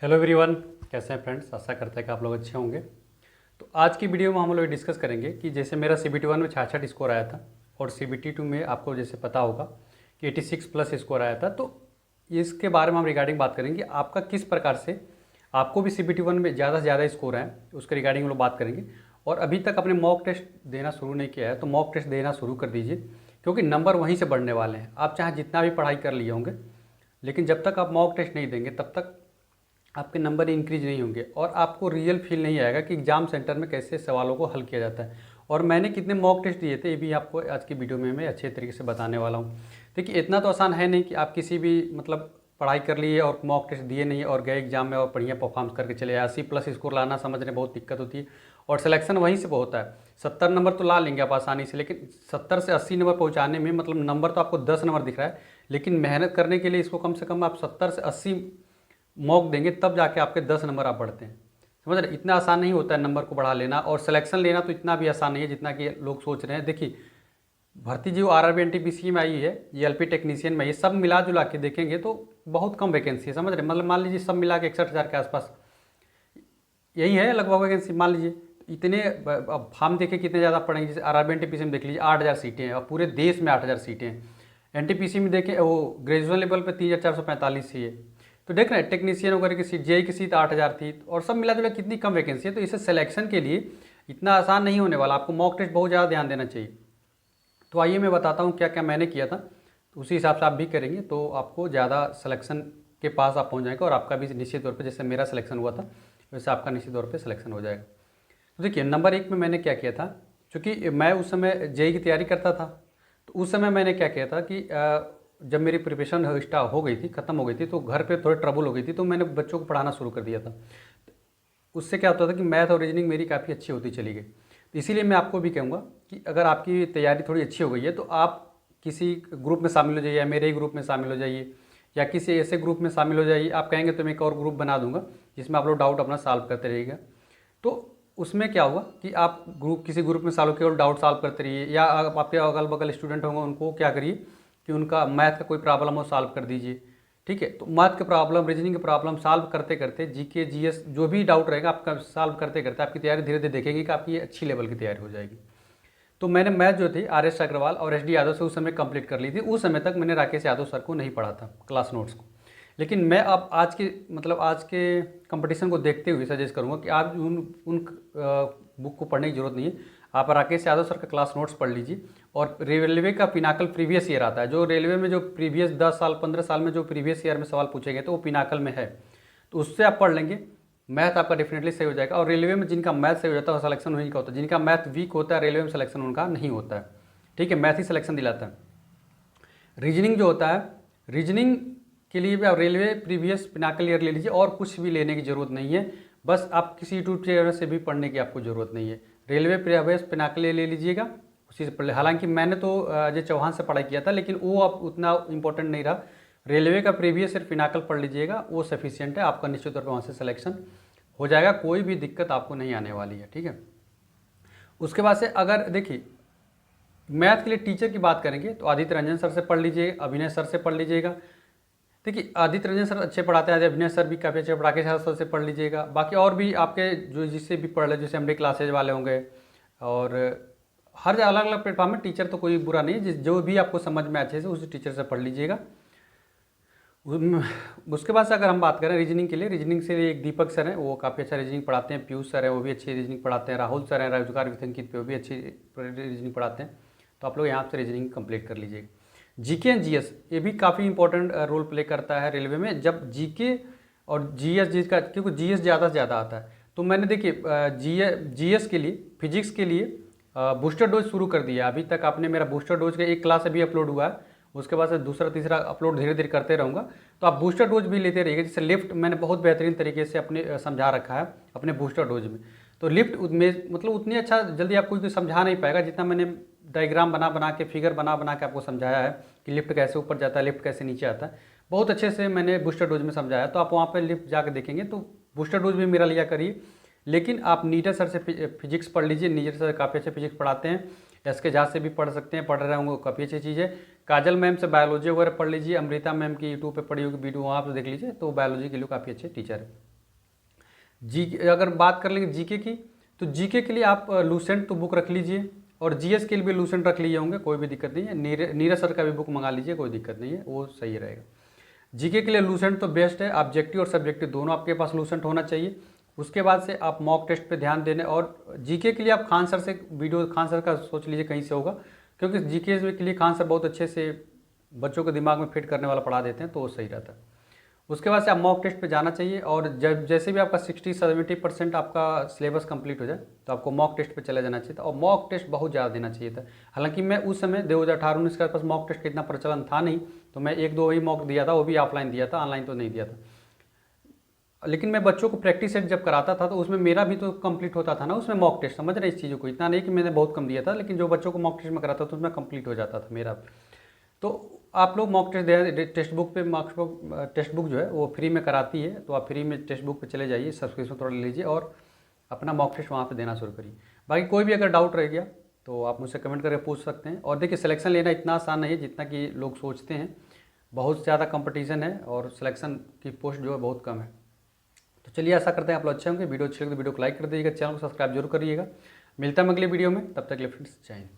Hello everyone, कैसे हैं friends. आशा करते हैं कि आप लोग अच्छे होंगे। तो आज की वीडियो में हम लोग डिस्कस करेंगे कि जैसे मेरा CBT 1 में 66 स्कोर आया था और CBT 2 में आपको जैसे पता होगा कि 86 प्लस स्कोर आया था। तो इसके बारे में हम रिगार्डिंग बात करेंगे कि आपका किस प्रकार से आपको भी CBT 1 में ज़्यादा से ज़्यादा स्कोर आए, उसके रिगार्डिंग हम लोग बात करेंगे। और अभी तक आपने मॉक टेस्ट देना शुरू नहीं किया है तो मॉक टेस्ट देना शुरू कर दीजिए, क्योंकि नंबर वहीं से बढ़ने वाले हैं। आप चाहे जितना भी पढ़ाई कर लिए होंगे, लेकिन जब तक आप मॉक टेस्ट नहीं देंगे तब तक आपके नंबर इंक्रीज नहीं होंगे और आपको रियल फील नहीं आएगा कि एग्जाम सेंटर में कैसे सवालों को हल किया जाता है। और मैंने कितने मॉक टेस्ट दिए थे ये भी आपको आज की वीडियो में मैं अच्छे तरीके से बताने वाला हूँ। देखिए, इतना तो आसान है नहीं कि आप किसी भी पढ़ाई कर लिए और मॉक टेस्ट दिए नहीं और गए एग्जाम में और बढ़िया परफॉर्म करके चले आए। 80+ स्कोर लाना समझने बहुत दिक्कत होती है और सिलेक्शन वहीं से होता है। 70 नंबर तो ला लेंगे आप आसानी से, लेकिन 70 से 80 नंबर पहुँचाने में नंबर तो आपको 10 नंबर दिख रहा है, लेकिन मेहनत करने के लिए इसको कम से कम आप 70 से 80 मॉक देंगे तब जाके आपके 10 नंबर आप बढ़ते हैं। समझ रहे, इतना आसान नहीं होता है नंबर को बढ़ा लेना। और सिलेक्शन लेना तो इतना भी आसान नहीं है जितना कि लोग सोच रहे हैं। देखिए, भर्ती जो RRB NTPC में आई है, ये LP टेक्नीशियन में, ये सब मिला जुला के देखेंगे तो बहुत कम वैकेंसी है। समझ रहे, मान लीजिए सब मिला के 61,000 के आसपास यही है लगभग वैकेंसी। मान लीजिए इतने, अब हम देखें कितने ज़्यादा पढ़ेंगे। जैसे RRB NTPC में देख लीजिए 8,000 सीटें हैं और पूरे देश में 8,000 सीटें हैं। NTPC में देखें वो ग्रेजुएशन लेवल पे 3,445 सी है। तो देख रहे हैं टेक्नीशियन वगैरह की सीट, JEE की सीट 8,000 थी और सब मिला जुला कितनी कम वैकेंसी है। तो इसे सिलेक्शन के लिए इतना आसान नहीं होने वाला, आपको मॉक टेस्ट बहुत ज़्यादा ध्यान देना चाहिए। तो आइए मैं बताता हूँ क्या क्या मैंने किया था, तो उसी हिसाब से आप भी करेंगे तो आपको ज़्यादा सिलेक्शन के पास आप पहुँच जाएंगे और आपका भी निश्चित तौर पर, जैसे मेरा सिलेक्शन हुआ था वैसे आपका निश्चित तौर पर सिलेक्शन हो जाएगा। तो देखिए, नंबर 1 में मैंने क्या किया था, क्योंकि मैं उस समय JEE की तैयारी करता था। तो उस समय मैंने क्या किया था कि जब मेरी प्रिपरेशन स्टार्ट हो गई थी, ख़त्म हो गई थी, तो घर पे थोड़ी ट्रबल हो गई थी, तो मैंने बच्चों को पढ़ाना शुरू कर दिया था। उससे क्या होता था कि मैथ और रीजनिंग मेरी काफ़ी अच्छी होती चली गई। तो इसीलिए मैं आपको भी कहूँगा कि अगर आपकी तैयारी थोड़ी अच्छी हो गई है तो आप किसी ग्रुप में शामिल हो जाइए, या मेरे ही ग्रुप में शामिल हो जाइए, या किसी ऐसे ग्रुप में शामिल हो जाइए। आप कहेंगे तो मैं एक और ग्रुप बना दूंगा जिसमें आप लोग डाउट अपना सॉल्व करते रहिएगा। तो उसमें क्या होगा कि आप किसी ग्रुप में सालों केवल डाउट सॉल्व करते रहिए, या आपके अगल बगल स्टूडेंट होंगे उनको क्या करिए कि उनका मैथ का कोई प्रॉब्लम हो सॉल्व कर दीजिए। ठीक है, तो मैथ के प्रॉब्लम, रीजनिंग के प्रॉब्लम सॉल्व करते करते GK GS जो भी डाउट रहेगा आपका सॉल्व करते करते आपकी तैयारी धीरे धीरे देखेंगे कि आपकी अच्छी लेवल की तैयारी हो जाएगी। तो मैंने मैथ जो थी RS अग्रवाल और SD यादव से उस समय कंप्लीट कर ली थी। उस समय तक मैंने राकेश यादव सर को नहीं पढ़ा था क्लास नोट्स को। लेकिन मैं अब आज के कंपटीशन को देखते हुए सजेस्ट करूँगा कि आप उन बुक को पढ़ने की जरूरत नहीं है। आप राकेश यादव सर का क्लास नोट्स पढ़ लीजिए और रेलवे का पिनाकल प्रीवियस ईयर आता है, जो रेलवे में जो प्रीवियस 10 साल 15 साल में जो प्रीवियस ईयर में सवाल पूछे गए तो वो पिनाकल में है। तो उससे आप पढ़ लेंगे, मैथ आपका डेफिनेटली सही हो जाएगा। और रेलवे में जिनका मैथ सही हो जाता है वो सिलेक्शन उन्हीं का होता है, जिनका मैथ वीक होता है रेलवे में सिलेक्शन उनका नहीं होता है। ठीक है, मैथ ही सिलेक्शन दिलाता है। रीजनिंग जो होता है, रीजनिंग के लिए भी आप रेलवे प्रीवियस पिनाकल ईयर ले लीजिए और कुछ भी लेने की ज़रूरत नहीं है। बस आप किसी यूट्यूब चैनल से भी पढ़ने की आपको ज़रूरत नहीं है। रेलवे प्रीवियस पिनाकल ईयर ले लीजिएगा, उसी से पढ़ ले। हालांकि मैंने तो अजय चौहान से पढ़ाई किया था, लेकिन वो अब उतना इंपॉर्टेंट नहीं रहा। रेलवे का प्रीवियस ईयर पिनाकल पढ़ लीजिएगा, वो सफिशियंट है, आपका निश्चित तौर पर वहाँ से सिलेक्शन हो जाएगा। कोई भी दिक्कत आपको नहीं आने वाली है। ठीक है, उसके बाद से अगर देखिए मैथ के लिए टीचर की बात करेंगे तो आदित्य रंजन सर से पढ़ लीजिए, अभिनय सर से पढ़ लीजिएगा। देखिए, आदित्य रंजन सर अच्छे पढ़ाते हैं, अभिनय सर भी काफ़ी अच्छे राकेश सर से पढ़ लीजिएगा। बाकी और भी आपके जो जिससे भी पढ़ ले, जैसे MD क्लासेज वाले होंगे, और हर अलग अलग प्लेटफॉर्म में टीचर तो कोई बुरा नहीं है, जो भी आपको समझ में अच्छे से उस टीचर से पढ़ लीजिएगा। उसके बाद से अगर हम बात करें रीजनिंग के लिए, रीजनिंग से एक दीपक सर हैं, वो काफ़ी अच्छा रीजनिंग पढ़ाते हैं। पीयूष सर हैं, वो भी अच्छी रीजनिंग पढ़ाते हैं। राहुल सर हैं रोजगार विथंकित पे, वो भी अच्छी रीजनिंग पढ़ाते हैं। तो आप लोग यहाँ से रीजनिंग कंप्लीट कर लीजिएगा। GK एंड GS ये भी काफ़ी इंपॉर्टेंट रोल प्ले करता है रेलवे में। जब GK और GS जिसका, क्योंकि GS ज़्यादा से ज़्यादा आता है, तो मैंने देखिए GS के लिए, फिजिक्स के लिए बूस्टर डोज शुरू कर दिया। अभी तक आपने मेरा बूस्टर डोज का एक क्लास अभी अपलोड हुआ है, उसके बाद से दूसरा तीसरा अपलोड धीरे धीरे करते रहूँगा। तो आप बूस्टर डोज भी लेते रहिएगा। जैसे लिफ्ट मैंने बहुत बेहतरीन तरीके से अपने समझा रखा है अपने बूस्टर डोज में। तो लिफ्ट में उतनी अच्छा जल्दी आपको कोई समझा नहीं पाएगा जितना मैंने डायग्राम बना बना के, फिगर बना बना के आपको समझाया है कि लिफ्ट कैसे ऊपर जाता है, लिफ्ट कैसे नीचे आता है। बहुत अच्छे से मैंने बूस्टर डोज में समझाया। तो आप वहाँ पर लिफ्ट जाकर देखेंगे तो बूस्टर डोज भी मेरा लिया करिए। लेकिन आप नीरज सर से फिजिक्स पढ़ लीजिए, नीरज सर काफ़ी अच्छे फिजिक्स पढ़ाते हैं। SK झा से भी पढ़ सकते हैं, पढ़ रहे होंगे, काफ़ी अच्छी चीज़ है। काजल मैम से बायोलॉजी वगैरह पढ़ लीजिए, अमृता मैम की यूट्यूब पे पढ़ी होगी वीडियो, वहाँ पे देख लीजिए, तो बायोलॉजी के लिए काफ़ी अच्छे टीचर है। जी अगर बात कर लेंगे जीके की, तो जीके के लिए आप लूसेंट तो बुक रख लीजिए, और जीएस के लिए भी लूसेंट रख लिए होंगे, कोई भी दिक्कत नहीं है। नीरज सर का भी बुक मंगा लीजिए, कोई दिक्कत नहीं है, वो सही रहेगा। जीके के लिए लूसेंट तो बेस्ट है, ऑब्जेक्टिव और सब्जेक्टिव दोनों आपके पास लूसेंट होना चाहिए। उसके बाद से आप मॉक टेस्ट पे ध्यान देने, और जीके के लिए आप खान सर से वीडियो, खान सर का सोच लीजिए कहीं से होगा, क्योंकि जीके के लिए खान सर बहुत अच्छे से बच्चों के दिमाग में फिट करने वाला पढ़ा देते हैं, तो वो सही रहता है। उसके बाद से आप मॉक टेस्ट पे जाना चाहिए, और जब जैसे भी आपका 60-70% आपका सिलेबस कंप्लीट हो जाए तो आपको मॉक टेस्ट पे चले जाना चाहिए था, और मॉक टेस्ट बहुत ज़्यादा देना चाहिए था। हालांकि मैं उस समय 2018-19 के आसपास मॉक टेस्ट का इतना प्रचलन था नहीं, तो मैं 1-2 ही मॉक दिया था, वो भी ऑफलाइन दिया था, ऑनलाइन तो नहीं दिया था। लेकिन मैं बच्चों को प्रैक्टिस सेट जब कराता था तो उसमें मेरा भी तो कंप्लीट होता था ना, उसमें मॉक टेस्ट, समझ रहे इस चीज़ों को, इतना नहीं कि मैंने बहुत कम दिया था, लेकिन जो बच्चों को मॉक टेस्ट में कराता था उसमें कंप्लीट हो जाता था मेरा। तो आप लोग मॉक टेस्ट दे, टेक्स्ट बुक पे मॉक टेक्स्ट बुक जो है वो फ्री में कराती है, तो आप फ्री में टेक्स्ट बुक पे चले जाइए, सब्सक्रिप्शन थोड़ा ले लीजिए और अपना मॉक टेस्ट वहाँ पे देना शुरू करिए। बाकी कोई भी अगर डाउट रह गया तो आप मुझसे कमेंट करके पूछ सकते हैं। और देखिए, सिलेक्शन लेना इतना आसान नहीं है जितना कि लोग सोचते हैं, बहुत ज़्यादा कंपटीशन है और सिलेक्शन की पोस्ट जो है बहुत कम है। तो चलिए, ऐसा करते हैं आप लोग अच्छे होंगे। वीडियो अच्छी लगे तो वीडियो को लाइक कर दीजिएगा, चैनल को सब्सक्राइब जरूर करिएगा। मिलता है अगले वीडियो में, तब तक के लिए फ्रेंड्स, जय हिंद।